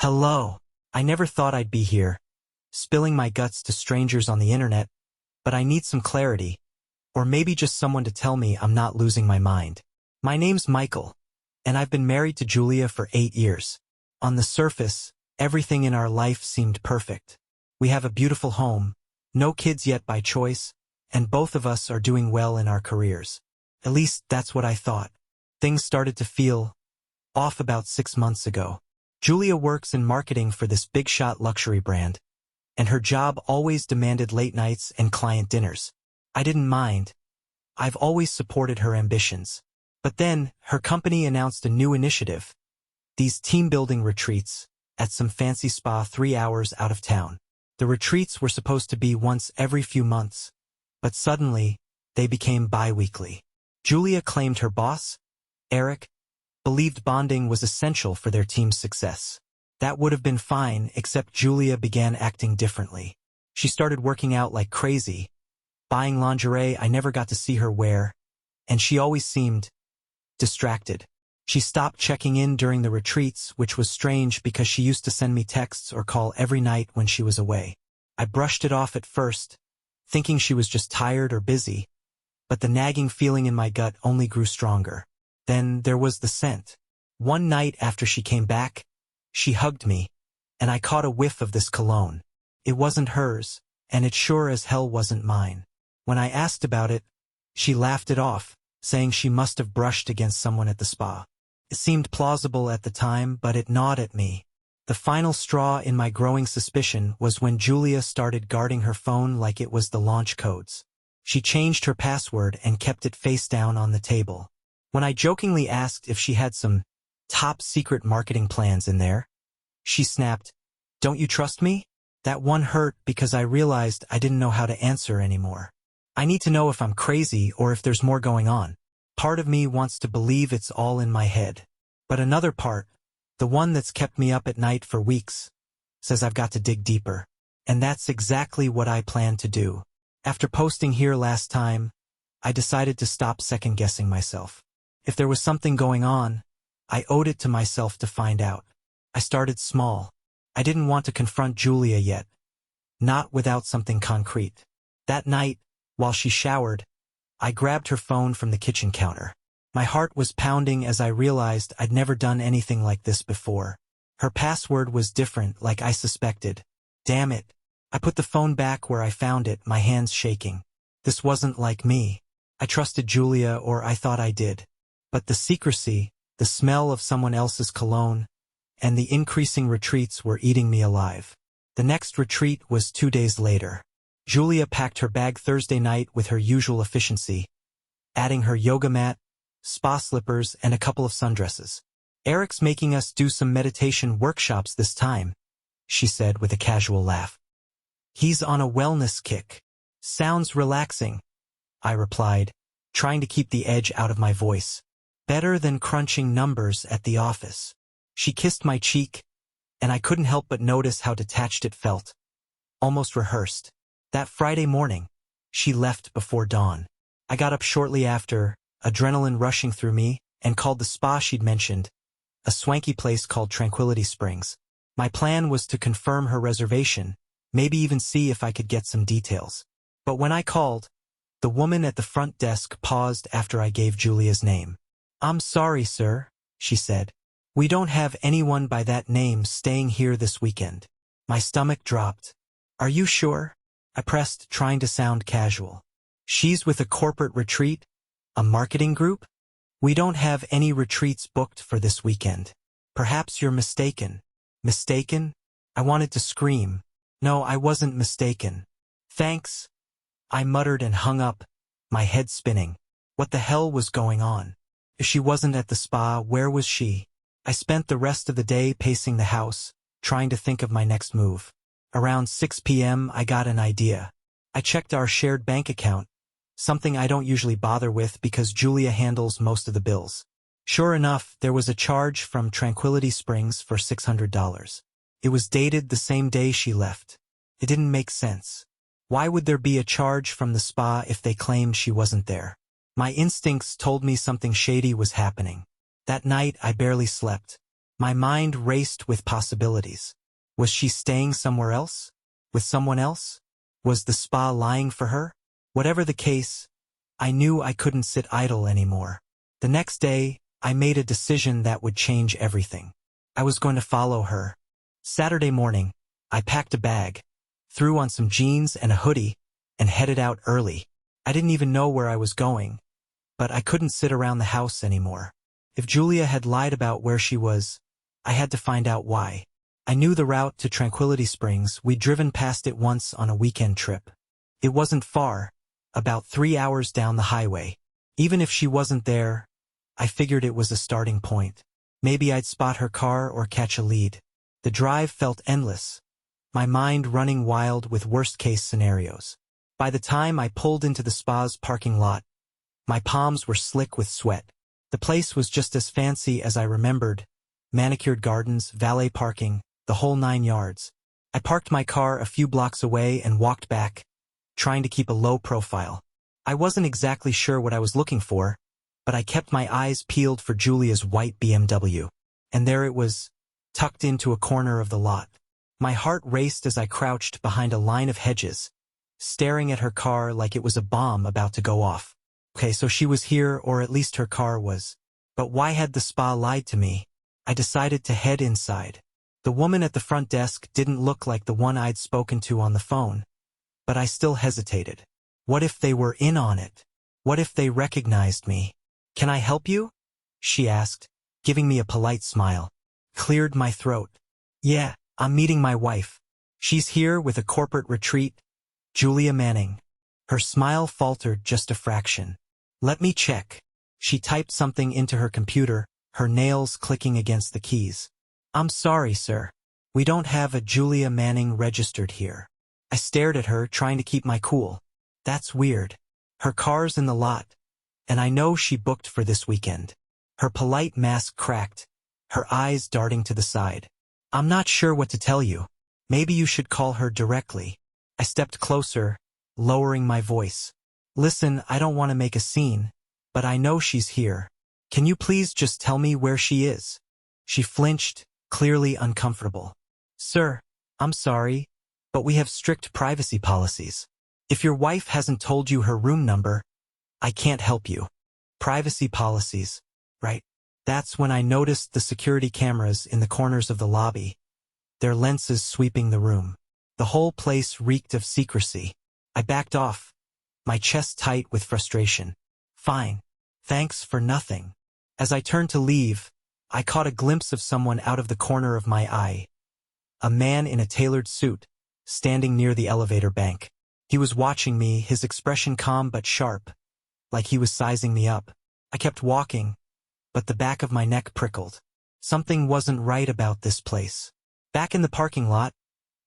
Hello. I never thought I'd be here, spilling my guts to strangers on the internet, but I need some clarity, or maybe just someone to tell me I'm not losing my mind. My name's Michael, and I've been married to Julia for 8 years. On the surface, everything in our life seemed perfect. We have a beautiful home, no kids yet by choice, and both of us are doing well in our careers. At least that's what I thought. Things started to feel off about 6 months ago. Julia works in marketing for this big-shot luxury brand, and her job always demanded late nights and client dinners. I didn't mind. I've always supported her ambitions. But then, her company announced a new initiative, these team-building retreats, at some fancy spa 3 hours out of town. The retreats were supposed to be once every few months, but suddenly, they became bi-weekly. Julia claimed her boss, Eric, believed bonding was essential for their team's success. That would have been fine, except Julia began acting differently. She started working out like crazy, buying lingerie I never got to see her wear, and she always seemed distracted. She stopped checking in during the retreats, which was strange because she used to send me texts or call every night when she was away. I brushed it off at first, thinking she was just tired or busy, but the nagging feeling in my gut only grew stronger. Then there was the scent. One night after she came back, she hugged me, and I caught a whiff of this cologne. It wasn't hers, and it sure as hell wasn't mine. When I asked about it, she laughed it off, saying she must have brushed against someone at the spa. It seemed plausible at the time, but it gnawed at me. The final straw in my growing suspicion was when Julia started guarding her phone like it was the launch codes. She changed her password and kept it face down on the table. When I jokingly asked if she had some top-secret marketing plans in there, she snapped, "Don't you trust me?" That one hurt because I realized I didn't know how to answer anymore. I need to know if I'm crazy or if there's more going on. Part of me wants to believe it's all in my head. But another part, the one that's kept me up at night for weeks, says I've got to dig deeper. And that's exactly what I plan to do. After posting here last time, I decided to stop second-guessing myself. If there was something going on, I owed it to myself to find out. I started small. I didn't want to confront Julia yet, not without something concrete. That night, while she showered, I grabbed her phone from the kitchen counter. My heart was pounding as I realized I'd never done anything like this before. Her password was different, like I suspected. Damn it. I put the phone back where I found it, my hands shaking. This wasn't like me. I trusted Julia, or I thought I did. But the secrecy, the smell of someone else's cologne, and the increasing retreats were eating me alive. The next retreat was 2 days later. Julia packed her bag Thursday night with her usual efficiency, adding her yoga mat, spa slippers, and a couple of sundresses. "Eric's making us do some meditation workshops this time," she said with a casual laugh. "He's on a wellness kick. Sounds relaxing," I replied, trying to keep the edge out of my voice. "Better than crunching numbers at the office." She kissed my cheek, and I couldn't help but notice how detached it felt. Almost rehearsed. That Friday morning, she left before dawn. I got up shortly after, adrenaline rushing through me, and called the spa she'd mentioned, a swanky place called Tranquility Springs. My plan was to confirm her reservation, maybe even see if I could get some details. But when I called, the woman at the front desk paused after I gave Julia's name. "I'm sorry, sir," she said. "We don't have anyone by that name staying here this weekend." My stomach dropped. "Are you sure?" I pressed, trying to sound casual. "She's with a corporate retreat? A marketing group? We don't have any retreats booked for this weekend." "Perhaps you're mistaken." "Mistaken?" I wanted to scream. No, I wasn't mistaken. "Thanks," I muttered and hung up, my head spinning. What the hell was going on? If she wasn't at the spa, where was she? I spent the rest of the day pacing the house, trying to think of my next move. Around 6 p.m. I got an idea. I checked our shared bank account, something I don't usually bother with because Julia handles most of the bills. Sure enough, there was a charge from Tranquility Springs for $600. It was dated the same day she left. It didn't make sense. Why would there be a charge from the spa if they claimed she wasn't there? My instincts told me something shady was happening. That night I barely slept. My mind raced with possibilities. Was she staying somewhere else? With someone else? Was the spa lying for her? Whatever the case, I knew I couldn't sit idle anymore. The next day, I made a decision that would change everything. I was going to follow her. Saturday morning, I packed a bag, threw on some jeans and a hoodie, and headed out early. I didn't even know where I was going, but I couldn't sit around the house anymore. If Julia had lied about where she was, I had to find out why. I knew the route to Tranquility Springs. We'd driven past it once on a weekend trip. It wasn't far, about 3 hours down the highway. Even if she wasn't there, I figured it was a starting point. Maybe I'd spot her car or catch a lead. The drive felt endless, my mind running wild with worst-case scenarios. By the time I pulled into the spa's parking lot, my palms were slick with sweat. The place was just as fancy as I remembered. Manicured gardens, valet parking, the whole 9 yards. I parked my car a few blocks away and walked back, trying to keep a low profile. I wasn't exactly sure what I was looking for, but I kept my eyes peeled for Julia's white BMW. And there it was, tucked into a corner of the lot. My heart raced as I crouched behind a line of hedges, staring at her car like it was a bomb about to go off. Okay, so she was here, or at least her car was. But why had the spa lied to me? I decided to head inside. The woman at the front desk didn't look like the one I'd spoken to on the phone, but I still hesitated. What if they were in on it? What if they recognized me? "Can I help you?" she asked, giving me a polite smile. Cleared my throat. "Yeah, I'm meeting my wife. She's here with a corporate retreat, Julia Manning." Her smile faltered just a fraction. "Let me check." She typed something into her computer, her nails clicking against the keys. "I'm sorry, sir. We don't have a Julia Manning registered here." I stared at her, trying to keep my cool. That's weird. Her car's in the lot, and I know she booked for this weekend. Her polite mask cracked, her eyes darting to the side. "I'm not sure what to tell you. Maybe you should call her directly." I stepped closer, lowering my voice. "Listen, I don't want to make a scene, but I know she's here. Can you please just tell me where she is?" She flinched, clearly uncomfortable. "Sir, I'm sorry, but we have strict privacy policies. If your wife hasn't told you her room number, I can't help you." Privacy policies, right? That's when I noticed the security cameras in the corners of the lobby, their lenses sweeping the room. The whole place reeked of secrecy. I backed off, my chest tight with frustration. "Fine. Thanks for nothing." As I turned to leave, I caught a glimpse of someone out of the corner of my eye. A man in a tailored suit, standing near the elevator bank. He was watching me, his expression calm but sharp, like he was sizing me up. I kept walking, but the back of my neck prickled. Something wasn't right about this place. Back in the parking lot,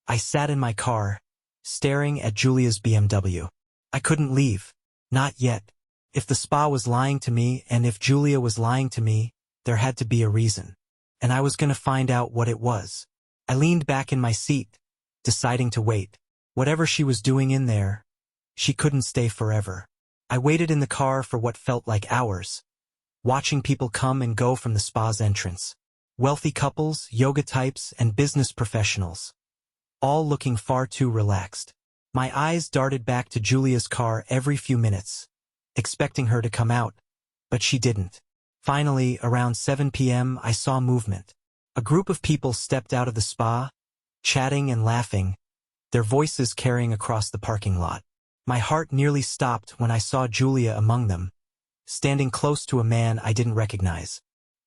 I sat in my car, staring at Julia's BMW. I couldn't leave. Not yet. If the spa was lying to me, and if Julia was lying to me, there had to be a reason. And I was going to find out what it was. I leaned back in my seat, deciding to wait. Whatever she was doing in there, she couldn't stay forever. I waited in the car for what felt like hours, watching people come and go from the spa's entrance. Wealthy couples, yoga types, and business professionals, all looking far too relaxed. My eyes darted back to Julia's car every few minutes, expecting her to come out, but she didn't. Finally, around 7 p.m., I saw movement. A group of people stepped out of the spa, chatting and laughing, their voices carrying across the parking lot. My heart nearly stopped when I saw Julia among them, standing close to a man I didn't recognize.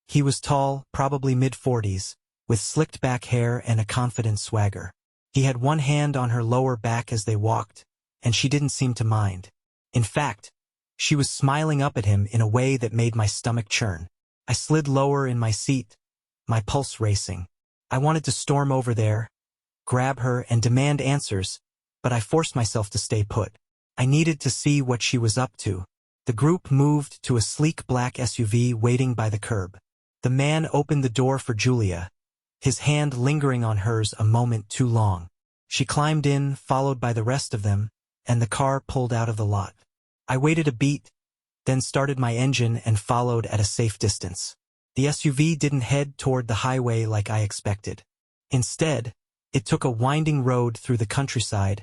He was tall, probably mid-40s, with slicked back hair and a confident swagger. He had one hand on her lower back as they walked, and she didn't seem to mind. In fact, she was smiling up at him in a way that made my stomach churn. I slid lower in my seat, my pulse racing. I wanted to storm over there, grab her, and demand answers, but I forced myself to stay put. I needed to see what she was up to. The group moved to a sleek black SUV waiting by the curb. The man opened the door for Julia, his hand lingering on hers a moment too long. She climbed in, followed by the rest of them, and the car pulled out of the lot. I waited a beat, then started my engine and followed at a safe distance. The SUV didn't head toward the highway like I expected. Instead, it took a winding road through the countryside,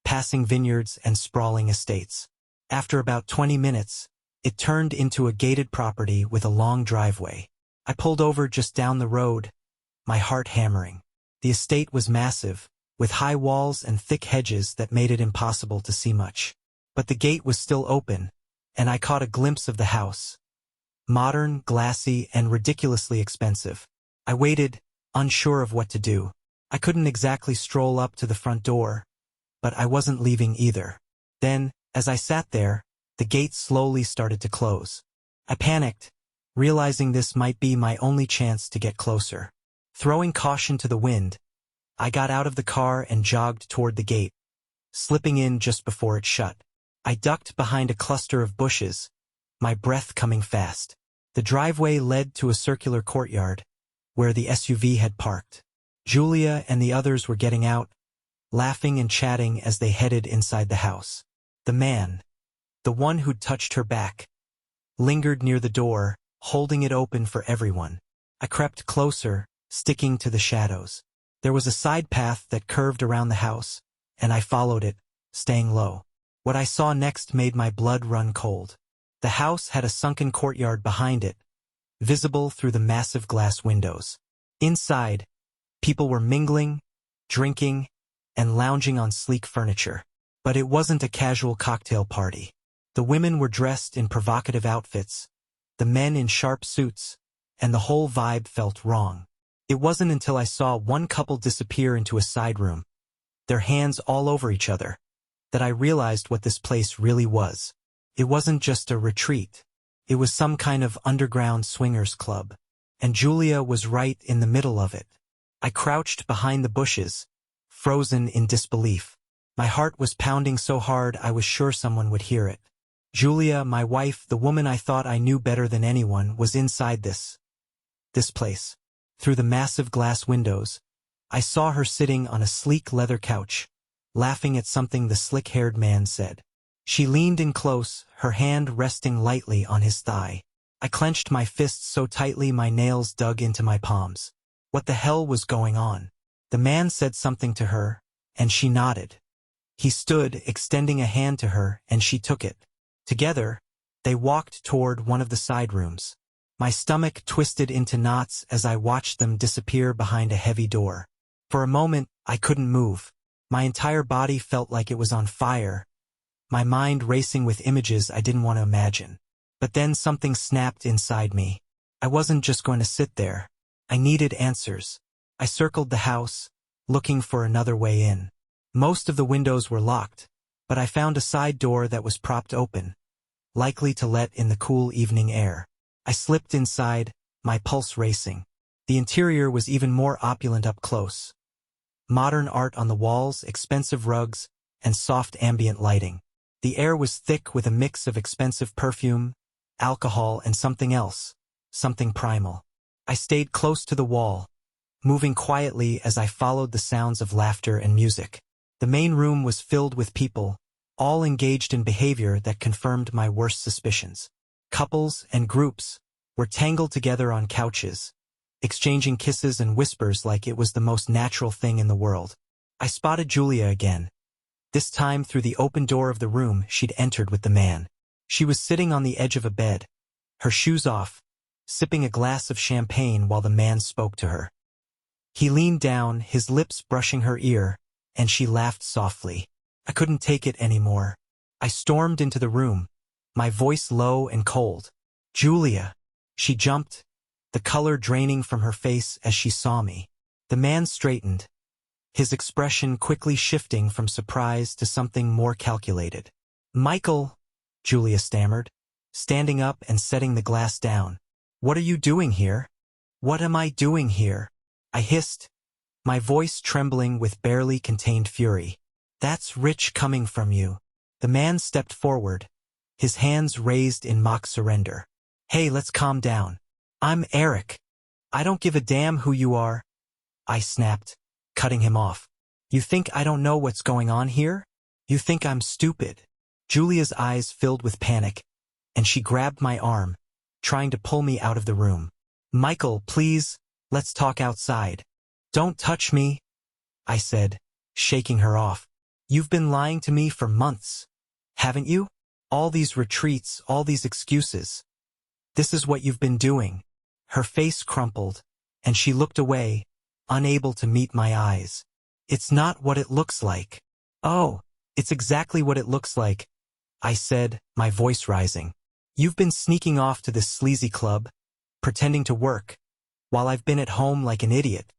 passing vineyards and sprawling estates. After about 20 minutes, it turned into a gated property with a long driveway. I pulled over just down the road, my heart hammering. The estate was massive, with high walls and thick hedges that made it impossible to see much. But the gate was still open, and I caught a glimpse of the house. Modern, glassy, and ridiculously expensive. I waited, unsure of what to do. I couldn't exactly stroll up to the front door, but I wasn't leaving either. Then, as I sat there, the gate slowly started to close. I panicked, realizing this might be my only chance to get closer. Throwing caution to the wind, I got out of the car and jogged toward the gate, slipping in just before it shut. I ducked behind a cluster of bushes, my breath coming fast. The driveway led to a circular courtyard, where the SUV had parked. Julia and the others were getting out, laughing and chatting as they headed inside the house. The man, the one who'd touched her back, lingered near the door, holding it open for everyone. I crept closer, sticking to the shadows. There was a side path that curved around the house, and I followed it, staying low. What I saw next made my blood run cold. The house had a sunken courtyard behind it, visible through the massive glass windows. Inside, people were mingling, drinking, and lounging on sleek furniture. But it wasn't a casual cocktail party. The women were dressed in provocative outfits, the men in sharp suits, and the whole vibe felt wrong. It wasn't until I saw one couple disappear into a side room, their hands all over each other, that I realized what this place really was. It wasn't just a retreat. It was some kind of underground swingers club. And Julia was right in the middle of it. I crouched behind the bushes, frozen in disbelief. My heart was pounding so hard I was sure someone would hear it. Julia, my wife, the woman I thought I knew better than anyone, was inside this place. Through the massive glass windows, I saw her sitting on a sleek leather couch, laughing at something the slick-haired man said. She leaned in close, her hand resting lightly on his thigh. I clenched my fists so tightly my nails dug into my palms. What the hell was going on? The man said something to her, and she nodded. He stood, extending a hand to her, and she took it. Together, they walked toward one of the side rooms. My stomach twisted into knots as I watched them disappear behind a heavy door. For a moment, I couldn't move. My entire body felt like it was on fire, my mind racing with images I didn't want to imagine. But then something snapped inside me. I wasn't just going to sit there. I needed answers. I circled the house, looking for another way in. Most of the windows were locked, but I found a side door that was propped open, likely to let in the cool evening air. I slipped inside, my pulse racing. The interior was even more opulent up close. Modern art on the walls, expensive rugs, and soft ambient lighting. The air was thick with a mix of expensive perfume, alcohol, and something else, something primal. I stayed close to the wall, moving quietly as I followed the sounds of laughter and music. The main room was filled with people, all engaged in behavior that confirmed my worst suspicions. Couples and groups were tangled together on couches, exchanging kisses and whispers like it was the most natural thing in the world. I spotted Julia again. This time through the open door of the room she'd entered with the man. She was sitting on the edge of a bed, her shoes off, sipping a glass of champagne while the man spoke to her. He leaned down, his lips brushing her ear, and she laughed softly. I couldn't take it anymore. I stormed into the room, my voice low and cold. "Julia!" She jumped, the color draining from her face as she saw me. The man straightened, his expression quickly shifting from surprise to something more calculated. "Michael," Julia stammered, standing up and setting the glass down. "What are you doing here?" "What am I doing here?" I hissed, my voice trembling with barely contained fury. "That's rich coming from you." The man stepped forward, his hands raised in mock surrender. "Hey, let's calm down. I'm Eric. I don't give a damn who you are," I snapped, cutting him off. "You think I don't know what's going on here? You think I'm stupid?" Julia's eyes filled with panic, and she grabbed my arm, trying to pull me out of the room. Michael, please, let's talk outside. Don't touch me, I said, shaking her off. You've been lying to me for months, haven't you? All these retreats, all these excuses. This is what you've been doing. Her face crumpled, and she looked away, unable to meet my eyes. It's not what it looks like. Oh, it's exactly what it looks like, I said, my voice rising. You've been sneaking off to this sleazy club, pretending to work, while I've been at home like an idiot.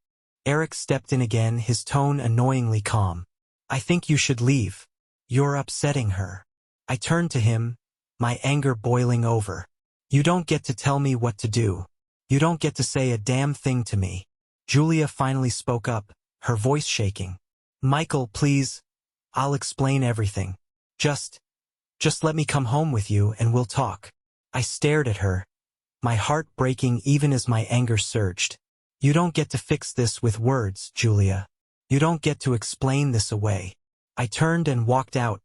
Eric stepped in again, his tone annoyingly calm. I think you should leave. You're upsetting her. I turned to him, my anger boiling over. You don't get to tell me what to do. You don't get to say a damn thing to me. Julia finally spoke up, her voice shaking. Michael, please. I'll explain everything. Just let me come home with you and we'll talk. I stared at her, my heart breaking even as my anger surged. You don't get to fix this with words, Julia. You don't get to explain this away. I turned and walked out,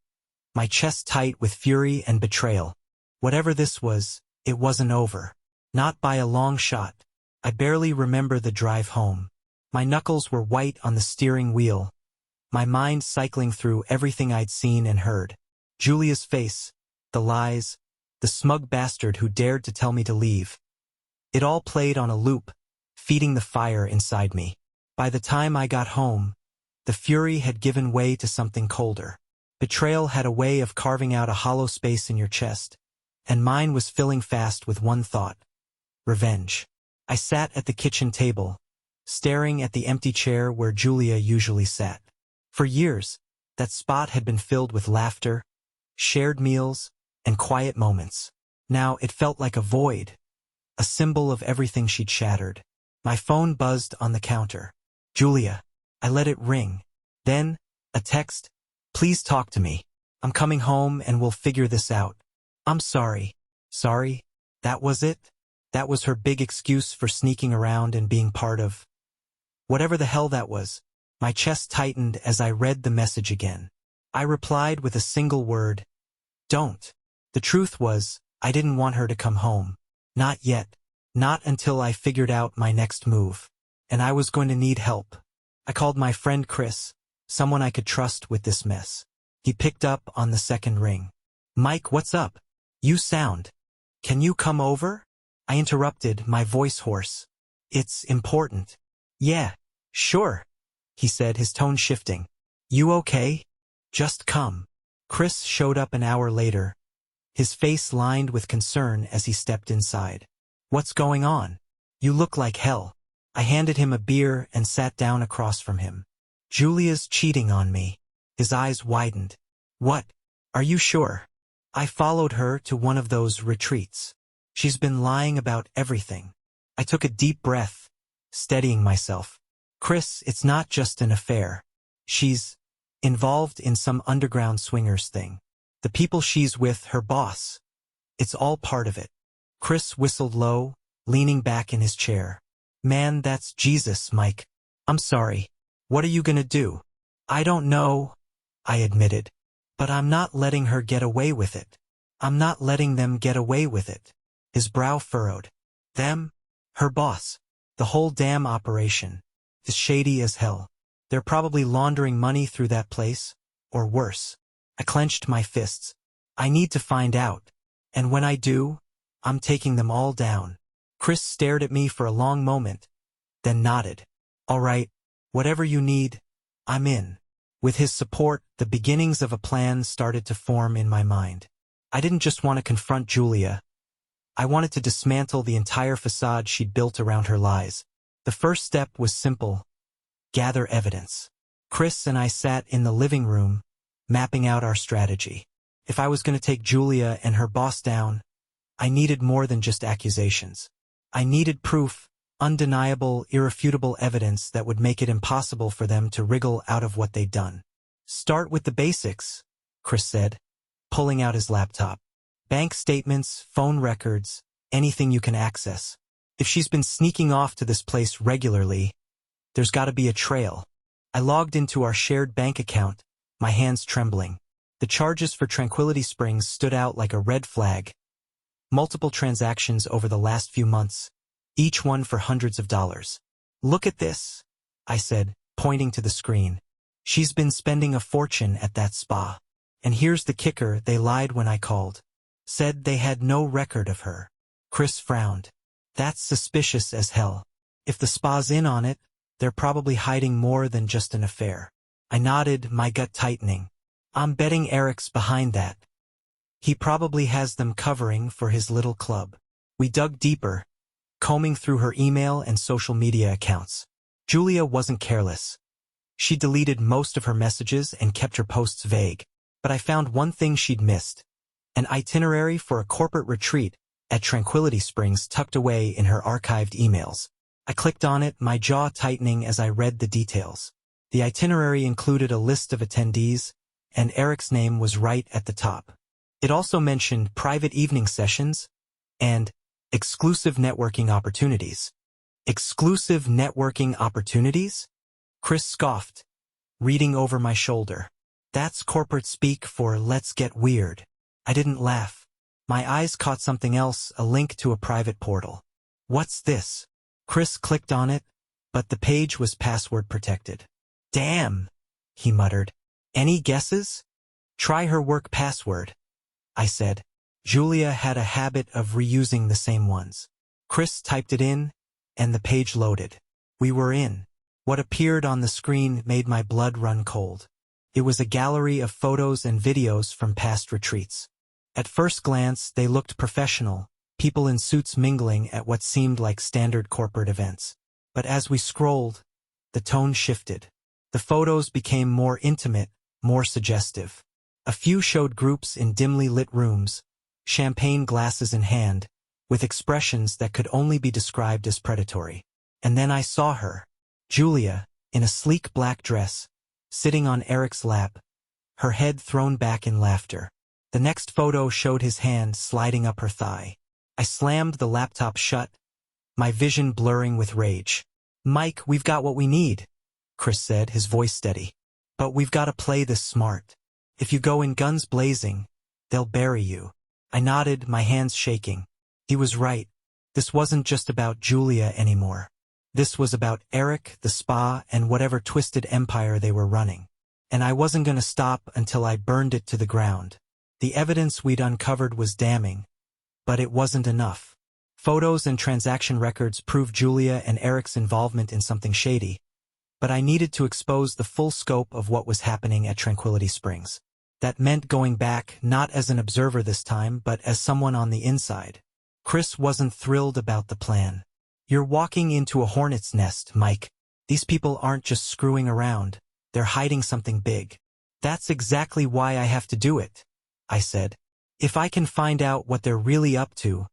my chest tight with fury and betrayal. Whatever this was, it wasn't over. Not by a long shot. I barely remember the drive home. My knuckles were white on the steering wheel, my mind cycling through everything I'd seen and heard. Julia's face, the lies, the smug bastard who dared to tell me to leave. It all played on a loop, feeding the fire inside me. By the time I got home, the fury had given way to something colder. Betrayal had a way of carving out a hollow space in your chest, and mine was filling fast with one thought: revenge. I sat at the kitchen table, staring at the empty chair where Julia usually sat. For years, that spot had been filled with laughter, shared meals, and quiet moments. Now it felt like a void, a symbol of everything she'd shattered. My phone buzzed on the counter. Julia. I let it ring. Then, a text. Please talk to me. I'm coming home and we'll figure this out. I'm sorry. Sorry? That was it? That was her big excuse for sneaking around and being part of whatever the hell that was. My chest tightened as I read the message again. I replied with a single word. Don't. The truth was, I didn't want her to come home. Not yet. Not until I figured out my next move. And I was going to need help. I called my friend Chris, someone I could trust with this mess. He picked up on the second ring. Mike, what's up? You sound. Can you come over? I interrupted, my voice hoarse. It's important. Yeah, sure, he said, his tone shifting. You okay? Just come. Chris showed up an hour later, his face lined with concern as he stepped inside. What's going on? You look like hell. I handed him a beer and sat down across from him. Julia's cheating on me. His eyes widened. What? Are you sure? I followed her to one of those retreats. She's been lying about everything. I took a deep breath, steadying myself. Chris, it's not just an affair. She's involved in some underground swingers thing. The people she's with, her boss. It's all part of it. Chris whistled low, leaning back in his chair. Man, that's Jesus, Mike. I'm sorry. What are you gonna do? I don't know, I admitted. But I'm not letting her get away with it. I'm not letting them get away with it. His brow furrowed. Them? Her boss. The whole damn operation. Is shady as hell. They're probably laundering money through that place, or worse. I clenched my fists. I need to find out. And when I do, I'm taking them all down. Chris stared at me for a long moment, then nodded. All right, whatever you need, I'm in. With his support, the beginnings of a plan started to form in my mind. I didn't just want to confront Julia. I wanted to dismantle the entire facade she'd built around her lies. The first step was simple: gather evidence. Chris and I sat in the living room, mapping out our strategy. If I was going to take Julia and her boss down, I needed more than just accusations. I needed proof, undeniable, irrefutable evidence that would make it impossible for them to wriggle out of what they'd done. Start with the basics, Chris said, pulling out his laptop. Bank statements, phone records, anything you can access. If she's been sneaking off to this place regularly, there's got to be a trail. I logged into our shared bank account, my hands trembling. The charges for Tranquility Springs stood out like a red flag. Multiple transactions over the last few months, each one for hundreds of dollars. Look at this, I said, pointing to the screen. She's been spending a fortune at that spa. And here's the kicker, they lied when I called. Said they had no record of her. Chris frowned. That's suspicious as hell. If the spa's in on it, they're probably hiding more than just an affair. I nodded, my gut tightening. I'm betting Eric's behind that. He probably has them covering for his little club. We dug deeper, combing through her email and social media accounts. Julia wasn't careless. She deleted most of her messages and kept her posts vague. But I found one thing she'd missed. An itinerary for a corporate retreat at Tranquility Springs tucked away in her archived emails. I clicked on it, my jaw tightening as I read the details. The itinerary included a list of attendees, and Eric's name was right at the top. It also mentioned private evening sessions and exclusive networking opportunities. Exclusive networking opportunities? Chris scoffed, reading over my shoulder. That's corporate speak for let's get weird. I didn't laugh. My eyes caught something else, a link to a private portal. What's this? Chris clicked on it, but the page was password protected. Damn, he muttered. Any guesses? Try her work password, I said. Julia had a habit of reusing the same ones. Chris typed it in, and the page loaded. We were in. What appeared on the screen made my blood run cold. It was a gallery of photos and videos from past retreats. At first glance, they looked professional, people in suits mingling at what seemed like standard corporate events. But as we scrolled, the tone shifted. The photos became more intimate, more suggestive. A few showed groups in dimly lit rooms, champagne glasses in hand, with expressions that could only be described as predatory. And then I saw her, Julia, in a sleek black dress, sitting on Eric's lap, her head thrown back in laughter. The next photo showed his hand sliding up her thigh. I slammed the laptop shut, my vision blurring with rage. Mike, we've got what we need, Chris said, his voice steady. But we've got to play this smart. If you go in guns blazing, they'll bury you. I nodded, my hands shaking. He was right. This wasn't just about Julia anymore. This was about Eric, the spa, and whatever twisted empire they were running. And I wasn't going to stop until I burned it to the ground. The evidence we'd uncovered was damning, but it wasn't enough. Photos and transaction records proved Julia and Eric's involvement in something shady, but I needed to expose the full scope of what was happening at Tranquility Springs. That meant going back, not as an observer this time, but as someone on the inside. Chris wasn't thrilled about the plan. You're walking into a hornet's nest, Mike. These people aren't just screwing around. They're hiding something big. That's exactly why I have to do it, I said. If I can find out what they're really up to,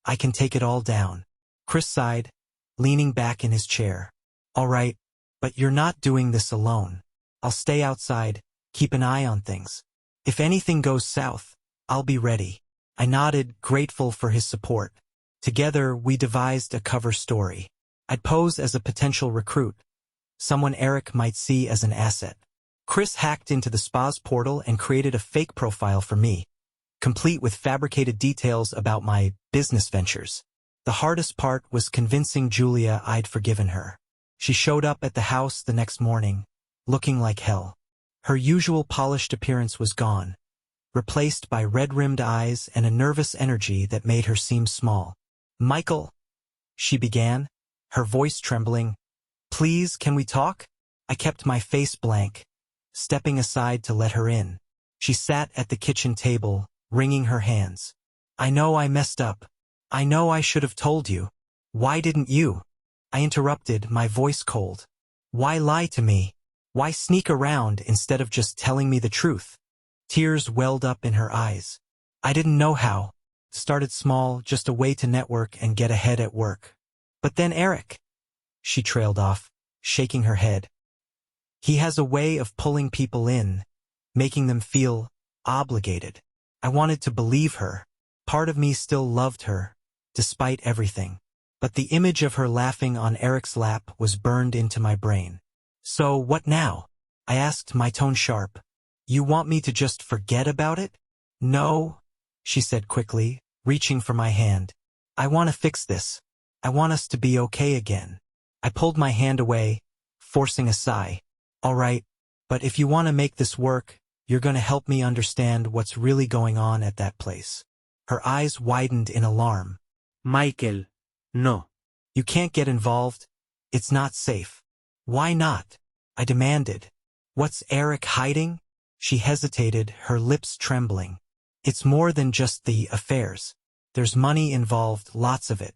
I can take it all down. Chris sighed, leaning back in his chair. All right, but you're not doing this alone. I'll stay outside, keep an eye on things. If anything goes south, I'll be ready. I nodded, grateful for his support. Together, we devised a cover story. I'd pose as a potential recruit, someone Eric might see as an asset. Chris hacked into the spa's portal and created a fake profile for me, complete with fabricated details about my business ventures. The hardest part was convincing Julia I'd forgiven her. She showed up at the house the next morning, looking like hell. Her usual polished appearance was gone, replaced by red-rimmed eyes and a nervous energy that made her seem small. Michael, she began, her voice trembling. Please, can we talk? I kept my face blank, stepping aside to let her in. She sat at the kitchen table, wringing her hands. I know I messed up. I know I should have told you. Why didn't you? I interrupted, my voice cold. Why lie to me? Why sneak around instead of just telling me the truth? Tears welled up in her eyes. I didn't know how. Started small, just a way to network and get ahead at work. But then Eric. She trailed off, shaking her head. He has a way of pulling people in, making them feel obligated. I wanted to believe her. Part of me still loved her, despite everything. But the image of her laughing on Eric's lap was burned into my brain. So what now? I asked, my tone sharp. You want me to just forget about it? No, she said quickly, reaching for my hand. I want to fix this. I want us to be okay again. I pulled my hand away, forcing a sigh. All right, but if you want to make this work, you're going to help me understand what's really going on at that place. Her eyes widened in alarm. Michael, no. You can't get involved. It's not safe. Why not? I demanded. What's Eric hiding? She hesitated, her lips trembling. It's more than just the affairs. There's money involved, lots of it.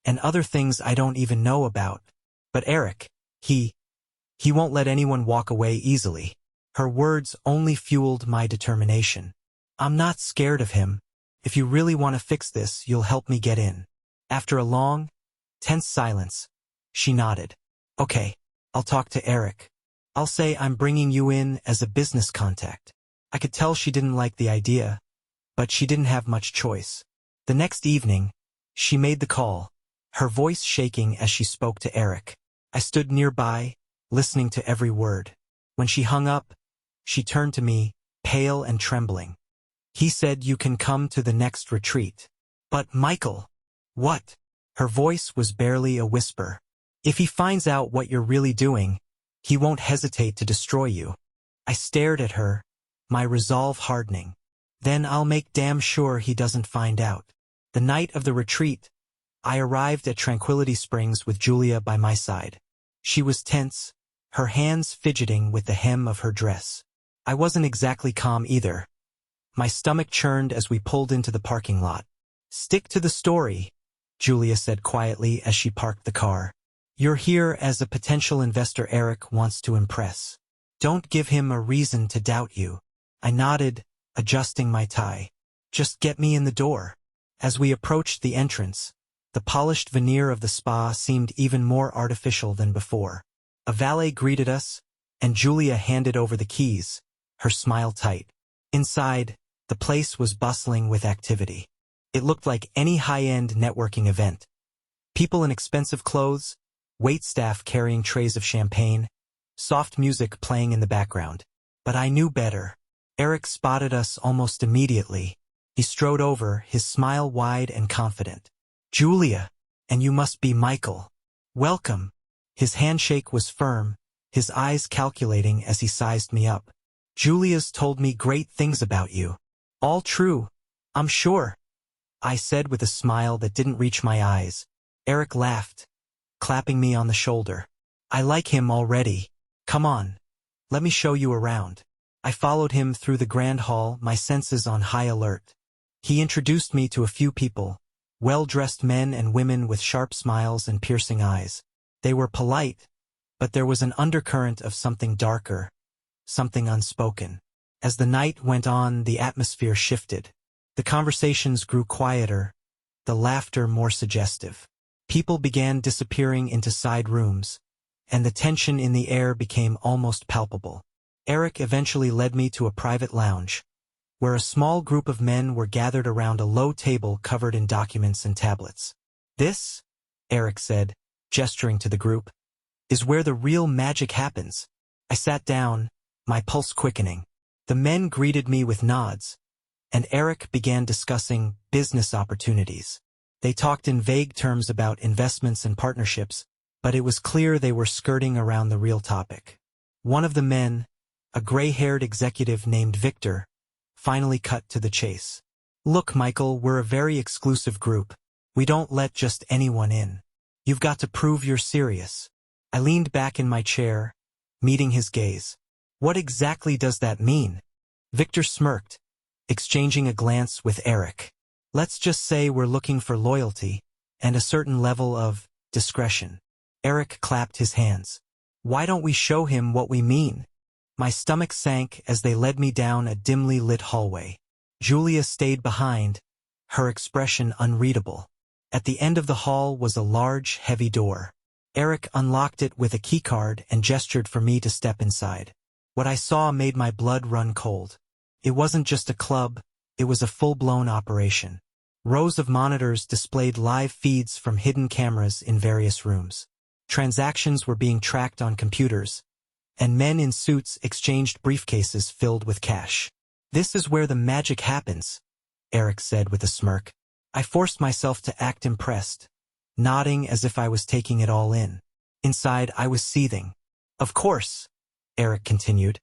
And other things I don't even know about. But Eric, he won't let anyone walk away easily. Her words only fueled my determination. I'm not scared of him. If you really want to fix this, you'll help me get in. After a long, tense silence, she nodded. Okay, I'll talk to Eric. I'll say I'm bringing you in as a business contact. I could tell she didn't like the idea, but she didn't have much choice. The next evening, she made the call, her voice shaking as she spoke to Eric. I stood nearby, listening to every word. When she hung up, she turned to me, pale and trembling. He said you can come to the next retreat. But Michael, what? Her voice was barely a whisper. If he finds out what you're really doing, he won't hesitate to destroy you. I stared at her, my resolve hardening. Then I'll make damn sure he doesn't find out. The night of the retreat, I arrived at Tranquility Springs with Julia by my side. She was tense, her hands fidgeting with the hem of her dress. I wasn't exactly calm either. My stomach churned as we pulled into the parking lot. Stick to the story, Julia said quietly as she parked the car. You're here as a potential investor Eric wants to impress. Don't give him a reason to doubt you. I nodded, adjusting my tie. Just get me in the door. As we approached the entrance, the polished veneer of the spa seemed even more artificial than before. A valet greeted us, and Julia handed over the keys, her smile tight. Inside, the place was bustling with activity. It looked like any high-end networking event. People in expensive clothes, waitstaff carrying trays of champagne, soft music playing in the background. But I knew better. Eric spotted us almost immediately. He strode over, his smile wide and confident. Julia, and you must be Michael. Welcome. His handshake was firm, his eyes calculating as he sized me up. Julia's told me great things about you. All true, I'm sure, I said with a smile that didn't reach my eyes. Eric laughed, clapping me on the shoulder. I like him already. Come on, let me show you around. I followed him through the grand hall, my senses on high alert. He introduced me to a few people, well-dressed men and women with sharp smiles and piercing eyes. They were polite, but there was an undercurrent of something darker, something unspoken. As the night went on, the atmosphere shifted. The conversations grew quieter, the laughter more suggestive. People began disappearing into side rooms, and the tension in the air became almost palpable. Eric eventually led me to a private lounge, where a small group of men were gathered around a low table covered in documents and tablets. This, Eric said, gesturing to the group, is where the real magic happens. I sat down, my pulse quickening. The men greeted me with nods, and Eric began discussing business opportunities. They talked in vague terms about investments and partnerships, but it was clear they were skirting around the real topic. One of the men, a gray-haired executive named Victor, finally cut to the chase. Look, Michael, we're a very exclusive group. We don't let just anyone in. You've got to prove you're serious. I leaned back in my chair, meeting his gaze. What exactly does that mean? Victor smirked, exchanging a glance with Eric. Let's just say we're looking for loyalty and a certain level of discretion. Eric clapped his hands. Why don't we show him what we mean? My stomach sank as they led me down a dimly lit hallway. Julia stayed behind, her expression unreadable. At the end of the hall was a large, heavy door. Eric unlocked it with a keycard and gestured for me to step inside. What I saw made my blood run cold. It wasn't just a club, it was a full-blown operation. Rows of monitors displayed live feeds from hidden cameras in various rooms. Transactions were being tracked on computers, and men in suits exchanged briefcases filled with cash. This is where the magic happens, Eric said with a smirk. I forced myself to act impressed. nodding as if I was taking it all in. Inside, I was seething. Of course, Eric continued.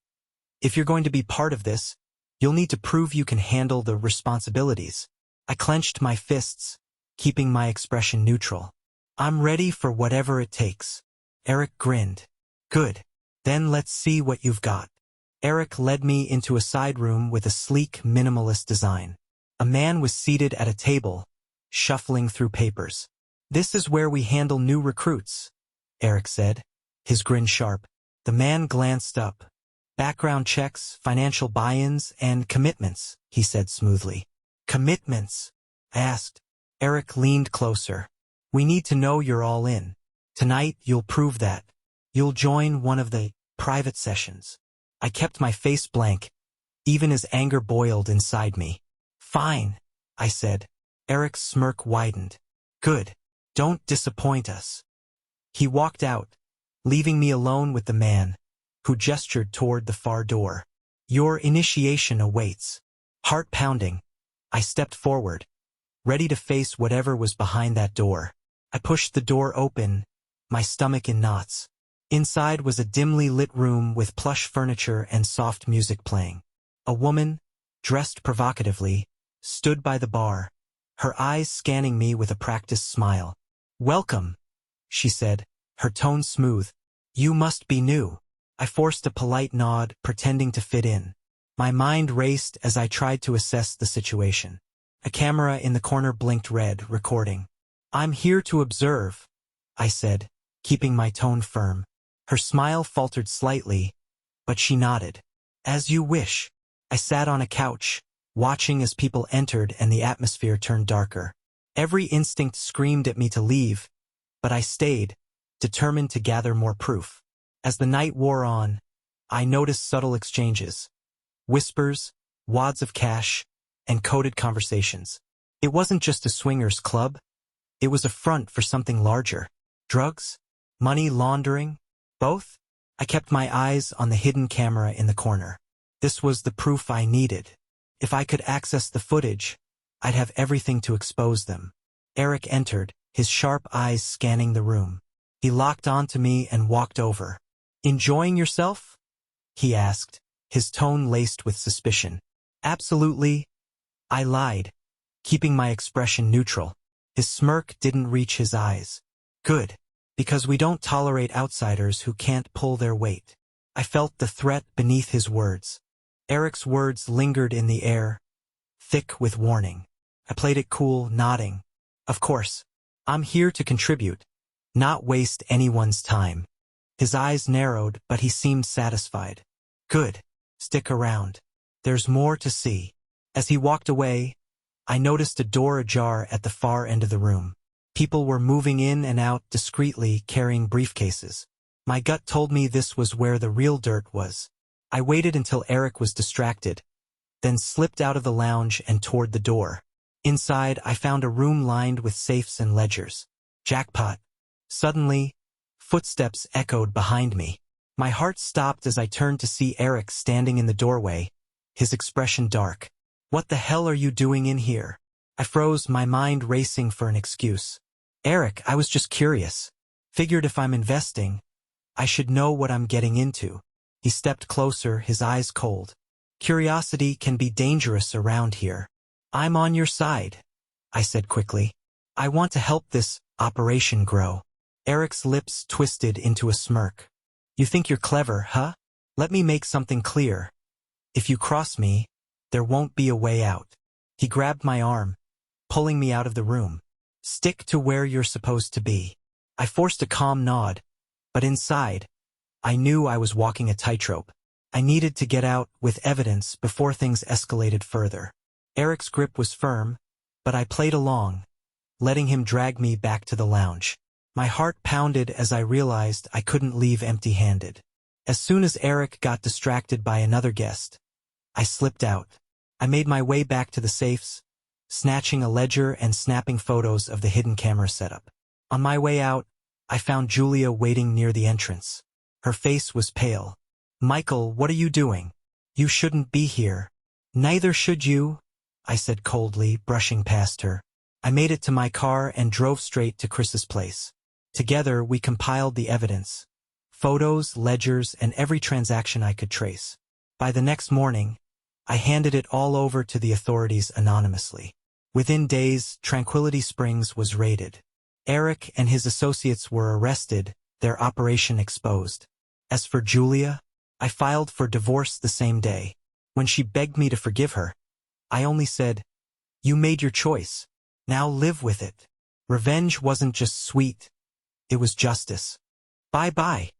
If you're going to be part of this, you'll need to prove you can handle the responsibilities. I clenched my fists, keeping my expression neutral. I'm ready for whatever it takes. Eric grinned. Good. Then let's see what you've got. Eric led me into a side room with a sleek, minimalist design. A man was seated at a table, shuffling through papers. This is where we handle new recruits, Eric said, his grin sharp. The man glanced up. Background checks, financial buy-ins, and commitments, he said smoothly. Commitments? I asked. Eric leaned closer. We need to know you're all in. Tonight, you'll prove that. You'll join one of the private sessions. I kept my face blank, even as anger boiled inside me. Fine, I said. Eric's smirk widened. Good. Don't disappoint us. He walked out, leaving me alone with the man, who gestured toward the far door. Your initiation awaits. Heart pounding, I stepped forward, ready to face whatever was behind that door. I pushed the door open, my stomach in knots. Inside was a dimly lit room with plush furniture and soft music playing. A woman, dressed provocatively, stood by the bar, her eyes scanning me with a practiced smile. Welcome, she said, her tone smooth. You must be new. I forced a polite nod, pretending to fit in. My mind raced as I tried to assess the situation. A camera in the corner blinked red, recording. I'm here to observe, I said, keeping my tone firm. Her smile faltered slightly, but she nodded. As you wish. I sat on a couch, watching as people entered and the atmosphere turned darker. Every instinct screamed at me to leave, but I stayed, determined to gather more proof. As the night wore on, I noticed subtle exchanges. Whispers, wads of cash, and coded conversations. It wasn't just a swingers club. It was a front for something larger. Drugs? Money laundering? Both? I kept my eyes on the hidden camera in the corner. This was the proof I needed. If I could access the footage, I'd have everything to expose them. Eric entered, his sharp eyes scanning the room. He locked onto me and walked over. Enjoying yourself? He asked, his tone laced with suspicion. Absolutely. I lied, keeping my expression neutral. His smirk didn't reach his eyes. Good, because we don't tolerate outsiders who can't pull their weight. I felt the threat beneath his words. Eric's words lingered in the air, thick with warning. I played it cool, nodding. Of course, I'm here to contribute, not waste anyone's time. His eyes narrowed, but he seemed satisfied. Good. Stick around. There's more to see. As he walked away, I noticed a door ajar at the far end of the room. People were moving in and out discreetly, carrying briefcases. My gut told me this was where the real dirt was. I waited until Eric was distracted, then slipped out of the lounge and toward the door. Inside, I found a room lined with safes and ledgers. Jackpot. Suddenly, footsteps echoed behind me. My heart stopped as I turned to see Eric standing in the doorway, his expression dark. What the hell are you doing in here? I froze, my mind racing for an excuse. Eric, I was just curious. Figured if I'm investing, I should know what I'm getting into. He stepped closer, his eyes cold. Curiosity can be dangerous around here. I'm on your side, I said quickly. I want to help this operation grow. Eric's lips twisted into a smirk. You think you're clever, huh? Let me make something clear. If you cross me, there won't be a way out. He grabbed my arm, pulling me out of the room. Stick to where you're supposed to be. I forced a calm nod, but inside, I knew I was walking a tightrope. I needed to get out with evidence before things escalated further. Eric's grip was firm, but I played along, letting him drag me back to the lounge. My heart pounded as I realized I couldn't leave empty-handed. As soon as Eric got distracted by another guest, I slipped out. I made my way back to the safes, snatching a ledger and snapping photos of the hidden camera setup. On my way out, I found Julia waiting near the entrance. Her face was pale. Michael, what are you doing? You shouldn't be here. Neither should you, I said coldly, brushing past her. I made it to my car and drove straight to Chris's place. Together, we compiled the evidence. Photos, ledgers, and every transaction I could trace. By the next morning, I handed it all over to the authorities anonymously. Within days, Tranquility Springs was raided. Eric and his associates were arrested, their operation exposed. As for Julia, I filed for divorce the same day. When she begged me to forgive her, I only said, "You made your choice. Now live with it." Revenge wasn't just sweet, it was justice. Bye-bye.